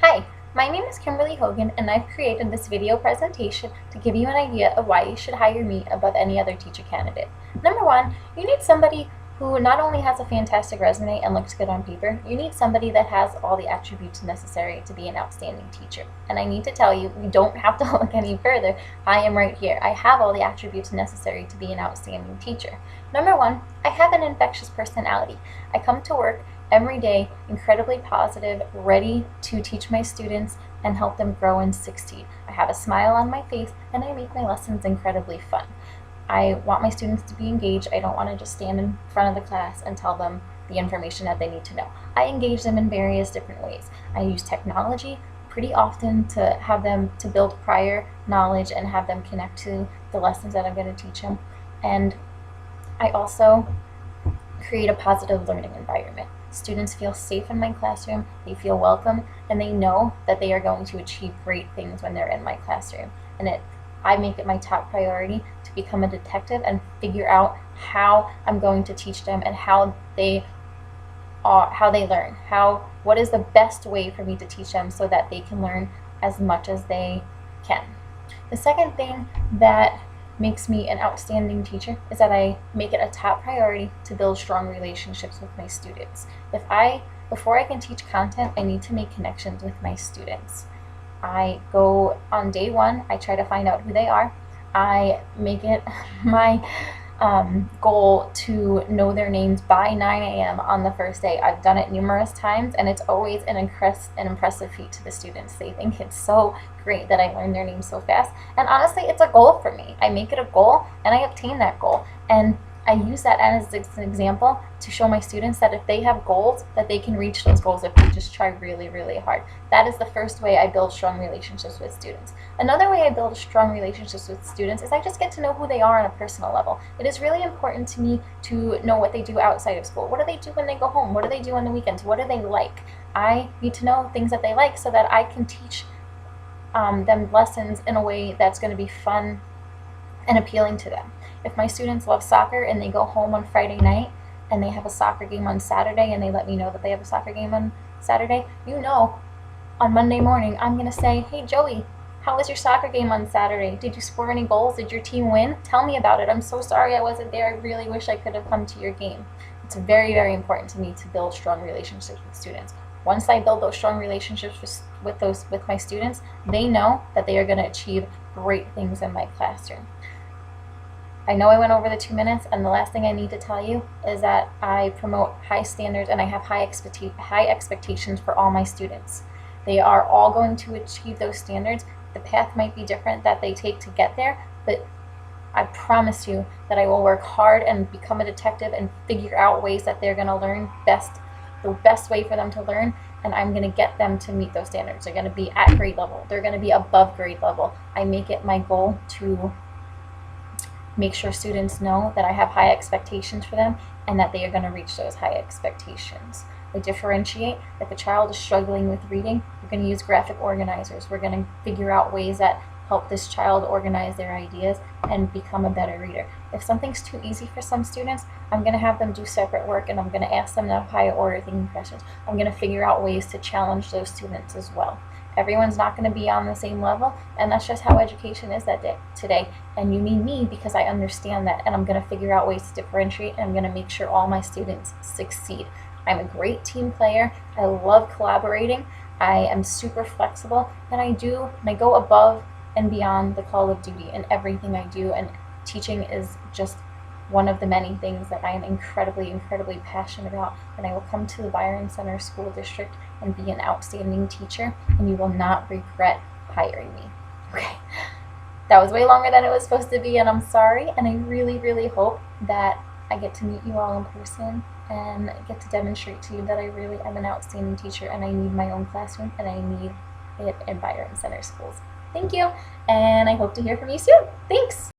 Hi, my name is Kimberly Hogan and I've created this video presentation to give you an idea of why you should hire me above any other teacher candidate. Number one, you need somebody who not only has a fantastic resume and looks good on paper, you need somebody that has all the attributes necessary to be an outstanding teacher. And I need to tell you, you don't have to look any further. I am right here. I have all the attributes necessary to be an outstanding teacher. Number one, I have an infectious personality. I come to work every day incredibly positive, ready to teach my students and help them grow and succeed. I have a smile on my face and I make my lessons incredibly fun. I want my students to be engaged. I don't want to just stand in front of the class and tell them the information that they need to know. I engage them in various different ways. I use technology pretty often to have them to build prior knowledge and have them connect to the lessons that I'm going to teach them. And I also create a positive learning environment. Students feel safe in my classroom, they feel welcome, and they know that they are going to achieve great things when they're in my classroom. And I make it my top priority to become a detective and figure out how I'm going to teach them and how they learn. What is the best way for me to teach them so that they can learn as much as they can. The second thing that makes me an outstanding teacher is that I make it a top priority to build strong relationships with my students. Before I can teach content, I need to make connections with my students. I go on day one, I try to find out who they are. I make it my goal to know their names by 9 a.m. on the first day. I've done it numerous times and it's always an impressive feat to the students. They think it's so great that I learned their names so fast. And honestly, it's a goal for me. I make it a goal and I obtain that goal. And I use that as an example to show my students that if they have goals, that they can reach those goals if they just try really, really hard. That is the first way I build strong relationships with students. Another way I build strong relationships with students is I just get to know who they are on a personal level. It is really important to me to know what they do outside of school. What do they do when they go home? What do they do on the weekends? What do they like? I need to know things that they like so that I can teach them lessons in a way that's going to be fun and appealing to them. If my students love soccer and they go home on Friday night and they have a soccer game on Saturday and they let me know that they have a soccer game on Saturday, on Monday morning I'm going to say, hey Joey, how was your soccer game on Saturday? Did you score any goals? Did your team win? Tell me about it. I'm so sorry I wasn't there. I really wish I could have come to your game. It's very, very important to me to build strong relationships with students. Once I build those strong relationships with my students, they know that they are going to achieve great things in my classroom. I know I went over the 2 minutes, and the last thing I need to tell you is that I promote high standards and I have high expectations for all my students. They are all going to achieve those standards. The path might be different that they take to get there, but I promise you that I will work hard and become a detective and figure out ways that they're going to learn the best way for them to learn, and I'm going to get them to meet those standards. They're going to be at grade level. They're going to be above grade level. I make it my goal to make sure students know that I have high expectations for them and that they are going to reach those high expectations. I differentiate. If a child is struggling with reading, we're going to use graphic organizers. We're going to figure out ways that help this child organize their ideas and become a better reader. If something's too easy for some students, I'm going to have them do separate work and I'm going to ask them to higher order thinking questions. I'm going to figure out ways to challenge those students as well. Everyone's not going to be on the same level, and that's just how education is today. And you need me because I understand that, and I'm going to figure out ways to differentiate, and I'm going to make sure all my students succeed. I'm a great team player. I love collaborating. I am super flexible, and I go above and beyond the call of duty in everything I do, and teaching is just one of the many things that I am incredibly, incredibly passionate about. And I will come to the Byron Center School District and be an outstanding teacher, and you will not regret hiring me. Okay, that was way longer than it was supposed to be, and I'm sorry, and I really, really hope that I get to meet you all in person and get to demonstrate to you that I really am an outstanding teacher, and I need my own classroom, and I need it in Byron Center Schools. Thank you, and I hope to hear from you soon. Thanks!